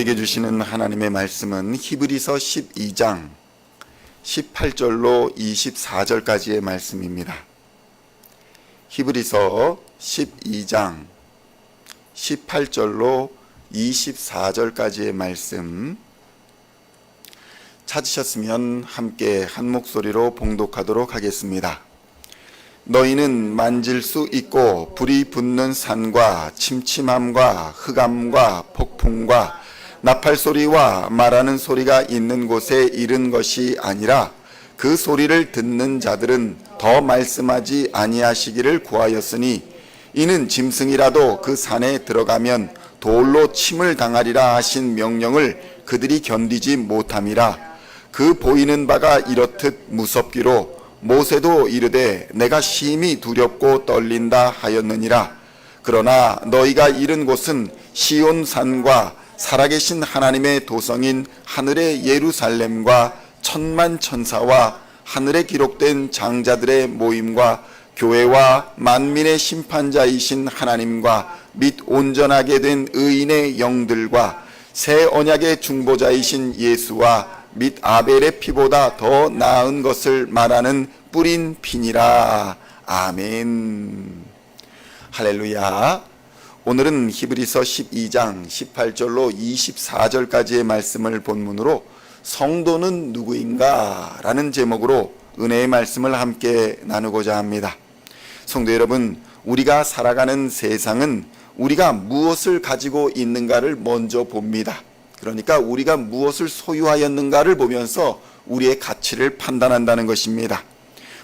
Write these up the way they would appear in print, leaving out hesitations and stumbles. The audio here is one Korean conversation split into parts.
우리에게 주시는 하나님의 말씀은 히브리서 12장 18절로 24절까지의 말씀입니다. 히브리서 12장 18절로 24절까지의 말씀 찾으셨으면 함께 한 목소리로 봉독하도록 하겠습니다. 너희는 만질 수 있고 불이 붙는 산과 침침함과 흑암과 폭풍과 나팔 소리와 말하는 소리가 있는 곳에 이른 것이 아니라 그 소리를 듣는 자들은 더 말씀하지 아니하시기를 구하였으니 이는 짐승이라도 그 산에 들어가면 돌로 침을 당하리라 하신 명령을 그들이 견디지 못함이라. 그 보이는 바가 이렇듯 무섭기로 모세도 이르되 내가 심히 두렵고 떨린다 하였느니라. 그러나 너희가 이른 곳은 시온 산과 살아계신 하나님의 도성인 하늘의 예루살렘과 천만 천사와 하늘에 기록된 장자들의 모임과 교회와 만민의 심판자이신 하나님과 및 온전하게 된 의인의 영들과 새 언약의 중보자이신 예수와 및 아벨의 피보다 더 나은 것을 말하는 뿌린 피니라. 아멘. 할렐루야. 오늘은 히브리서 12장 18절로 24절까지의 말씀을 본문으로 성도는 누구인가? 라는 제목으로 은혜의 말씀을 함께 나누고자 합니다. 성도 여러분, 우리가 살아가는 세상은 우리가 무엇을 가지고 있는가를 먼저 봅니다. 그러니까 우리가 무엇을 소유하였는가를 보면서 우리의 가치를 판단한다는 것입니다.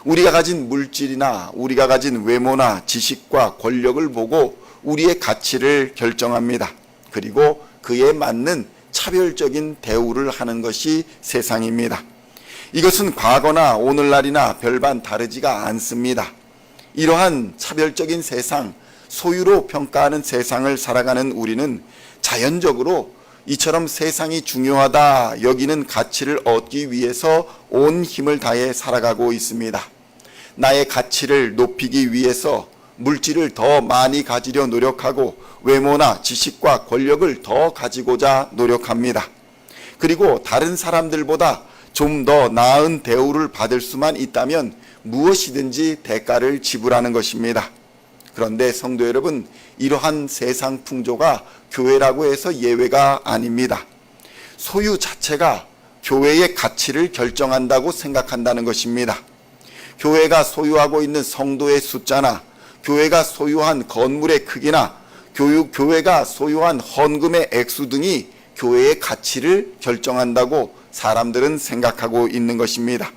우리가 가진 물질이나 우리가 가진 외모나 지식과 권력을 보고 우리의 가치를 결정합니다. 그리고 그에 맞는 차별적인 대우를 하는 것이 세상입니다. 이것은 과거나 오늘날이나 별반 다르지가 않습니다. 이러한 차별적인 세상, 소유로 평가하는 세상을 살아가는 우리는 자연적으로 이처럼 세상이 중요하다 여기는 가치를 얻기 위해서 온 힘을 다해 살아가고 있습니다. 나의 가치를 높이기 위해서 물질을 더 많이 가지려 노력하고 외모나 지식과 권력을 더 가지고자 노력합니다. 그리고 다른 사람들보다 좀 더 나은 대우를 받을 수만 있다면 무엇이든지 대가를 지불하는 것입니다. 그런데 성도 여러분, 이러한 세상 풍조가 교회라고 해서 예외가 아닙니다. 소유 자체가 교회의 가치를 결정한다고 생각한다는 것입니다. 교회가 소유하고 있는 성도의 숫자나 교회가 소유한 건물의 크기나 교회가 소유한 헌금의 액수 등이 교회의 가치를 결정한다고 사람들은 생각하고 있는 것입니다.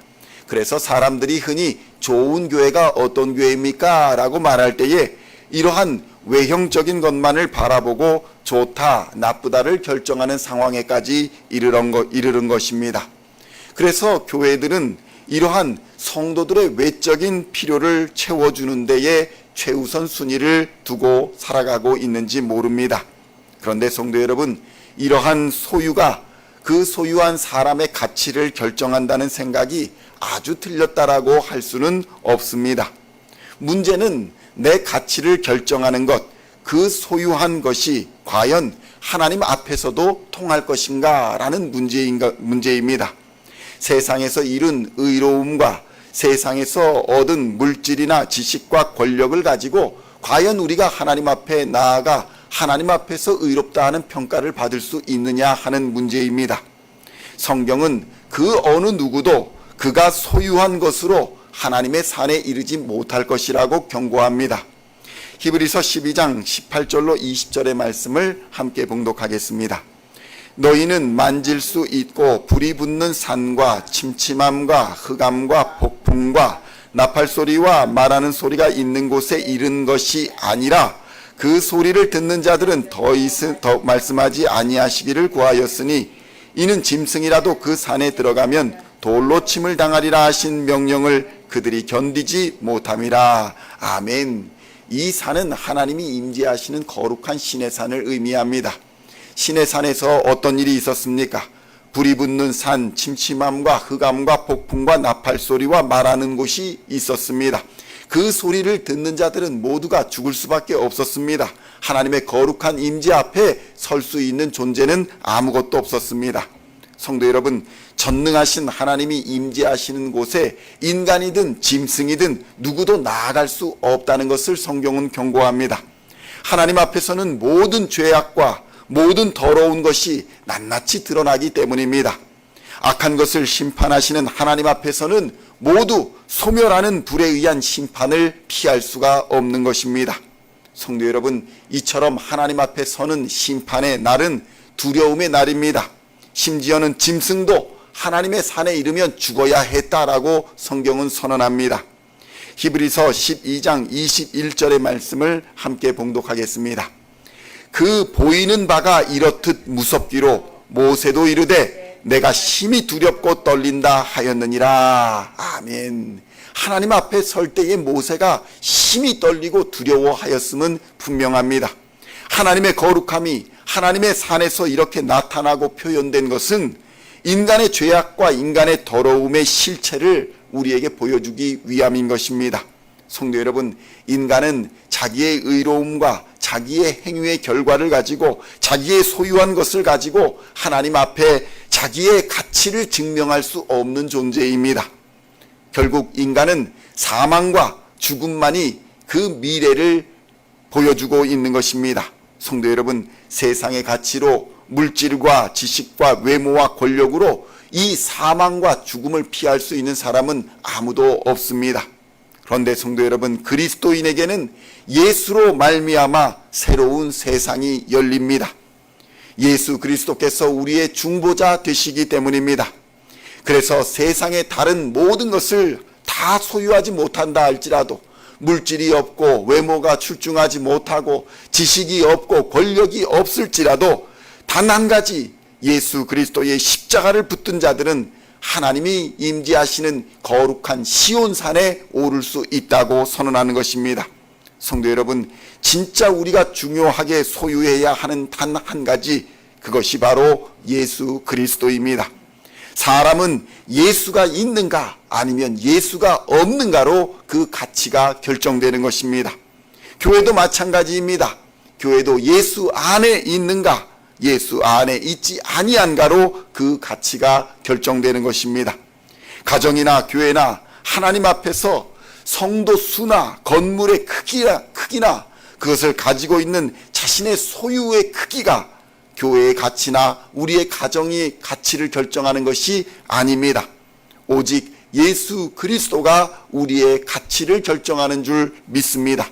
그래서 사람들이 흔히 좋은 교회가 어떤 교회입니까? 라고 말할 때에 이러한 외형적인 것만을 바라보고 좋다, 나쁘다를 결정하는 상황에까지 이르는 것입니다. 그래서 교회들은 이러한 성도들의 외적인 필요를 채워주는 데에 최우선 순위를 두고 살아가고 있는지 모릅니다. 그런데 성도 여러분, 이러한 소유가 그 소유한 사람의 가치를 결정한다는 생각이 아주 틀렸다라고 할 수는 없습니다. 문제는 내 가치를 결정하는 것, 그 소유한 것이 과연 하나님 앞에서도 통할 것인가 라는 문제입니다. 세상에서 이룬 의로움과 세상에서 얻은 물질이나 지식과 권력을 가지고 과연 우리가 하나님 앞에 나아가 하나님 앞에서 의롭다 하는 평가를 받을 수 있느냐 하는 문제입니다. 성경은 그 어느 누구도 그가 소유한 것으로 하나님의 산에 이르지 못할 것이라고 경고합니다. 히브리서 12장 18절로 20절의 말씀을 함께 봉독하겠습니다. 너희는 만질 수 있고 불이 붙는 산과 침침함과 흑암과 폭풍과 나팔 소리와 말하는 소리가 있는 곳에 이른 것이 아니라 그 소리를 듣는 자들은 더 말씀하지 아니하시기를 구하였으니 이는 짐승이라도 그 산에 들어가면 돌로 침을 당하리라 하신 명령을 그들이 견디지 못함이라. 아멘. 이 산은 하나님이 임재하시는 거룩한 신의 산을 의미합니다. 신의 산에서 어떤 일이 있었습니까? 불이 붙는 산, 침침함과 흑암과 폭풍과 나팔 소리와 말하는 곳이 있었습니다. 그 소리를 듣는 자들은 모두가 죽을 수밖에 없었습니다. 하나님의 거룩한 임재 앞에 설 수 있는 존재는 아무것도 없었습니다. 성도 여러분, 전능하신 하나님이 임재하시는 곳에 인간이든 짐승이든 누구도 나아갈 수 없다는 것을 성경은 경고합니다. 하나님 앞에서는 모든 죄악과 모든 더러운 것이 낱낱이 드러나기 때문입니다. 악한 것을 심판하시는 하나님 앞에서는 모두 소멸하는 불에 의한 심판을 피할 수가 없는 것입니다. 성도 여러분, 이처럼 하나님 앞에 서는 심판의 날은 두려움의 날입니다. 심지어는 짐승도 하나님의 산에 이르면 죽어야 했다라고 성경은 선언합니다. 히브리서 12장 21절의 말씀을 함께 봉독하겠습니다. 그 보이는 바가 이렇듯 무섭기로 모세도 이르되 내가 심히 두렵고 떨린다 하였느니라. 아멘. 하나님 앞에 설 때에 모세가 심히 떨리고 두려워하였음은 분명합니다. 하나님의 거룩함이 하나님의 산에서 이렇게 나타나고 표현된 것은 인간의 죄악과 인간의 더러움의 실체를 우리에게 보여주기 위함인 것입니다. 성도 여러분, 인간은 자기의 의로움과 자기의 행위의 결과를 가지고 자기의 소유한 것을 가지고 하나님 앞에 자기의 가치를 증명할 수 없는 존재입니다. 결국 인간은 사망과 죽음만이 그 미래를 보여주고 있는 것입니다. 성도 여러분, 세상의 가치로 물질과 지식과 외모와 권력으로 이 사망과 죽음을 피할 수 있는 사람은 아무도 없습니다. 그런데 성도 여러분, 그리스도인에게는 예수로 말미암아 새로운 세상이 열립니다. 예수 그리스도께서 우리의 중보자 되시기 때문입니다. 그래서 세상의 다른 모든 것을 다 소유하지 못한다 할지라도, 물질이 없고 외모가 출중하지 못하고 지식이 없고 권력이 없을지라도 단 한 가지, 예수 그리스도의 십자가를 붙든 자들은 하나님이 임재하시는 거룩한 시온산에 오를 수 있다고 선언하는 것입니다. 성도 여러분, 진짜 우리가 중요하게 소유해야 하는 단 한 가지, 그것이 바로 예수 그리스도입니다. 사람은 예수가 있는가 아니면 예수가 없는가로 그 가치가 결정되는 것입니다. 교회도 마찬가지입니다. 교회도 예수 안에 있는가, 예수 안에 있지 아니한가로 그 가치가 결정되는 것입니다. 가정이나 교회나 하나님 앞에서 성도 수나 건물의 크기나 그것을 가지고 있는 자신의 소유의 크기가 교회의 가치나 우리의 가정의 가치를 결정하는 것이 아닙니다. 오직 예수 그리스도가 우리의 가치를 결정하는 줄 믿습니다.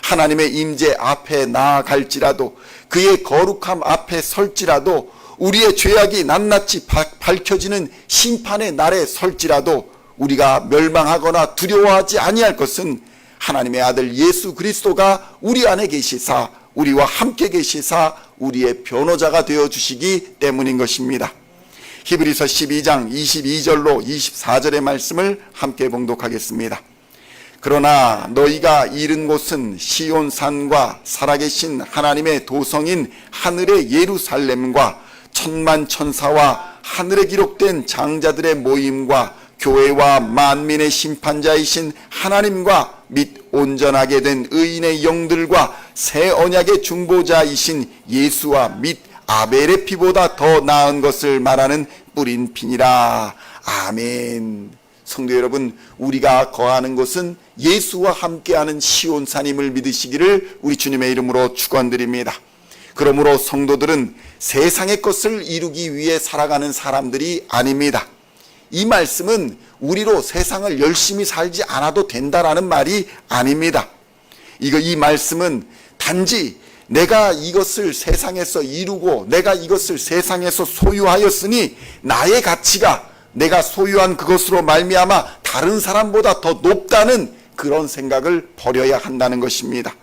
하나님의 임재 앞에 나아갈지라도, 그의 거룩함 앞에 설지라도, 우리의 죄악이 낱낱이 밝혀지는 심판의 날에 설지라도 우리가 멸망하거나 두려워하지 아니할 것은 하나님의 아들 예수 그리스도가 우리 안에 계시사 우리와 함께 계시사 우리의 변호자가 되어주시기 때문인 것입니다. 히브리서 12장 22절로 24절의 말씀을 함께 봉독하겠습니다. 그러나 너희가 이른 곳은 시온산과 살아계신 하나님의 도성인 하늘의 예루살렘과 천만 천사와 하늘에 기록된 장자들의 모임과 교회와 만민의 심판자이신 하나님과 및 온전하게 된 의인의 영들과 새 언약의 중보자이신 예수와 및 아벨의 피보다 더 나은 것을 말하는 뿌린 피니라. 아멘. 성도 여러분, 우리가 거하는 곳은 예수와 함께하는 시온산임을 믿으시기를 우리 주님의 이름으로 축원드립니다. 그러므로 성도들은 세상의 것을 이루기 위해 살아가는 사람들이 아닙니다. 이 말씀은 우리로 세상을 열심히 살지 않아도 된다라는 말이 아닙니다. 이 말씀은 단지 내가 이것을 세상에서 이루고 내가 이것을 세상에서 소유하였으니 나의 가치가 내가 소유한 그것으로 말미암아 다른 사람보다 더 높다는 그런 생각을 버려야 한다는 것입니다.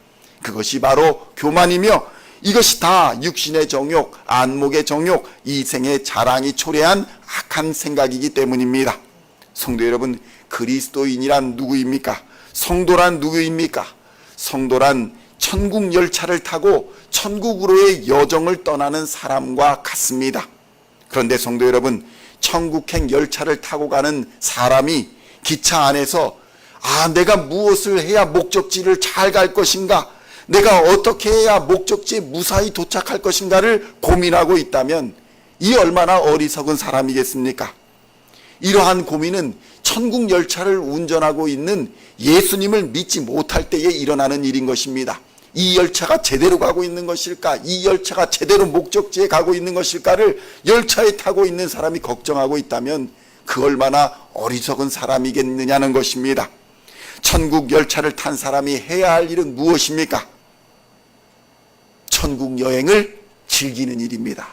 그것이 바로 교만이며 이것이 다 육신의 정욕, 안목의 정욕, 이생의 자랑이 초래한 악한 생각이기 때문입니다. 성도 여러분, 그리스도인이란 누구입니까? 성도란 누구입니까? 성도란 천국 열차를 타고 천국으로의 여정을 떠나는 사람과 같습니다. 그런데 성도 여러분, 천국행 열차를 타고 가는 사람이 기차 안에서 내가 무엇을 해야 목적지를 잘 갈 것인가, 내가 어떻게 해야 목적지에 무사히 도착할 것인가를 고민하고 있다면 이 얼마나 어리석은 사람이겠습니까? 이러한 고민은 천국 열차를 운전하고 있는 예수님을 믿지 못할 때에 일어나는 일인 것입니다. 이 열차가 제대로 가고 있는 것일까? 이 열차가 제대로 목적지에 가고 있는 것일까를 열차에 타고 있는 사람이 걱정하고 있다면 그 얼마나 어리석은 사람이겠느냐는 것입니다. 천국 열차를 탄 사람이 해야 할 일은 무엇입니까? 천국 여행을 즐기는 일입니다.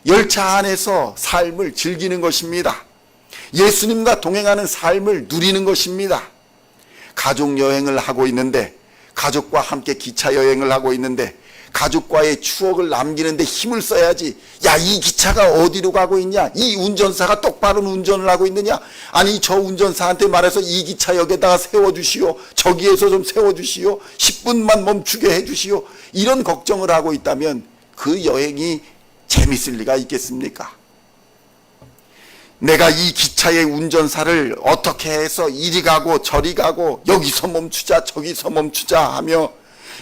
열차 안에서 삶을 즐기는 것입니다. 예수님과 동행하는 삶을 누리는 것입니다. 가족 여행을 하고 있는데, 가족과 함께 기차 여행을 하고 있는데 가족과의 추억을 남기는데 힘을 써야지. 야, 이 기차가 어디로 가고 있냐? 이 운전사가 똑바로 운전을 하고 있느냐? 아니, 저 운전사한테 말해서 이 기차역에다가 세워주시오. 저기에서 좀 세워주시오. 10분만 멈추게 해주시오. 이런 걱정을 하고 있다면 그 여행이 재밌을 리가 있겠습니까? 내가 이 기차의 운전사를 어떻게 해서 이리 가고 저리 가고 여기서 멈추자 저기서 멈추자 하며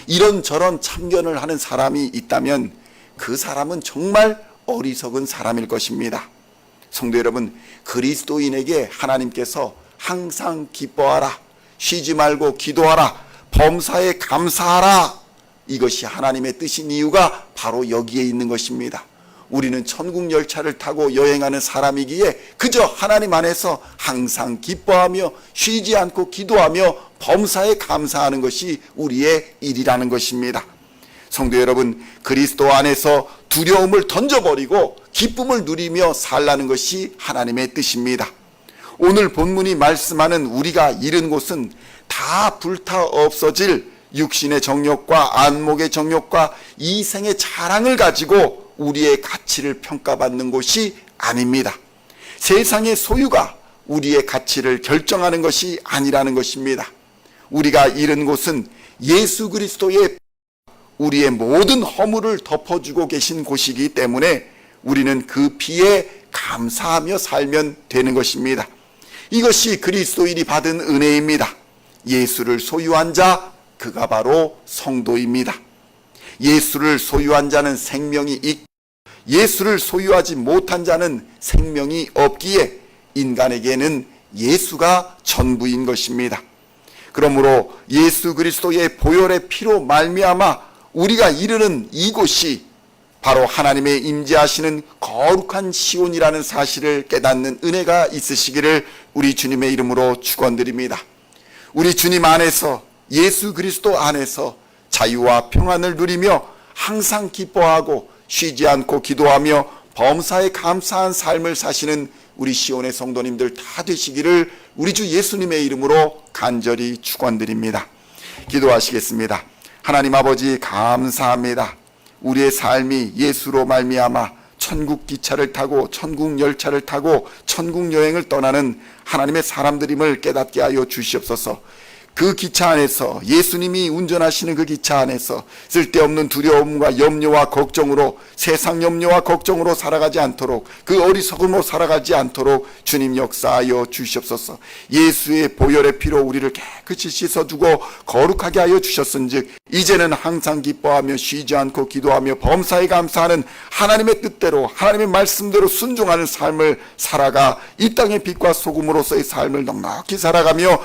이런저런 참견을 하는 사람이 있다면 그 사람은 정말 어리석은 사람일 것입니다. 성도 여러분, 그리스도인에게 하나님께서 항상 기뻐하라, 쉬지 말고 기도하라, 범사에 감사하라, 이것이 하나님의 뜻인 이유가 바로 여기에 있는 것입니다. 우리는 천국 열차를 타고 여행하는 사람이기에 그저 하나님 안에서 항상 기뻐하며 쉬지 않고 기도하며 범사에 감사하는 것이 우리의 일이라는 것입니다. 성도 여러분, 그리스도 안에서 두려움을 던져버리고 기쁨을 누리며 살라는 것이 하나님의 뜻입니다. 오늘 본문이 말씀하는 우리가 이른 곳은 다 불타 없어질 육신의 정욕과 안목의 정욕과 이생의 자랑을 가지고 우리의 가치를 평가받는 곳이 아닙니다. 세상의 소유가 우리의 가치를 결정하는 것이 아니라는 것입니다. 우리가 이른 곳은 예수 그리스도의 우리의 모든 허물을 덮어주고 계신 곳이기 때문에 우리는 그 피에 감사하며 살면 되는 것입니다. 이것이 그리스도인이 받은 은혜입니다. 예수를 소유한 자, 그가 바로 성도입니다. 예수를 소유한 자는 생명이 있고 예수를 소유하지 못한 자는 생명이 없기에 인간에게는 예수가 전부인 것입니다. 그러므로 예수 그리스도의 보혈의 피로 말미암아 우리가 이르는 이곳이 바로 하나님의 임재하시는 거룩한 시온이라는 사실을 깨닫는 은혜가 있으시기를 우리 주님의 이름으로 축원드립니다. 우리 주님 안에서, 예수 그리스도 안에서 자유와 평안을 누리며 항상 기뻐하고 쉬지 않고 기도하며 범사에 감사한 삶을 사시는 우리 시온의 성도님들 다 되시기를 우리 주 예수님의 이름으로 간절히 축원드립니다. 기도하시겠습니다. 하나님 아버지, 감사합니다. 우리의 삶이 예수로 말미암아 천국 기차를 타고 천국 열차를 타고 천국 여행을 떠나는 하나님의 사람들임을 깨닫게 하여 주시옵소서. 그 기차 안에서, 예수님이 운전하시는 그 기차 안에서 쓸데없는 두려움과 염려와 걱정으로, 세상 염려와 걱정으로 살아가지 않도록, 그 어리석음으로 살아가지 않도록 주님 역사하여 주시옵소서. 예수의 보혈의 피로 우리를 깨끗이 씻어주고 거룩하게 하여 주셨은즉 이제는 항상 기뻐하며 쉬지 않고 기도하며 범사에 감사하는 하나님의 뜻대로, 하나님의 말씀대로 순종하는 삶을 살아가 이 땅의 빛과 소금으로서의 삶을 넉넉히 살아가며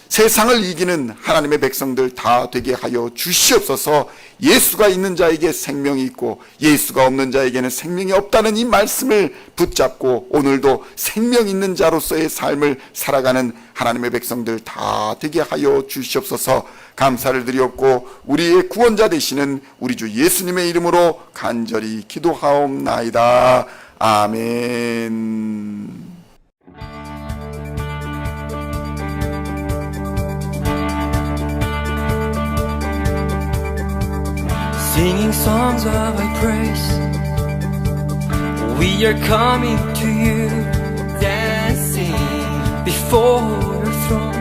세상을 이기는 하나님의 백성들 다 되게 하여 주시옵소서. 예수가 있는 자에게 생명이 있고 예수가 없는 자에게는 생명이 없다는 이 말씀을 붙잡고 오늘도 생명 있는 자로서의 삶을 살아가는 하나님의 백성들 다 되게 하여 주시옵소서. 감사를 드리옵고 우리의 구원자 되시는 우리 주 예수님의 이름으로 간절히 기도하옵나이다. 아멘. Singing songs of thy praise, we are coming to you, dancing before your throne.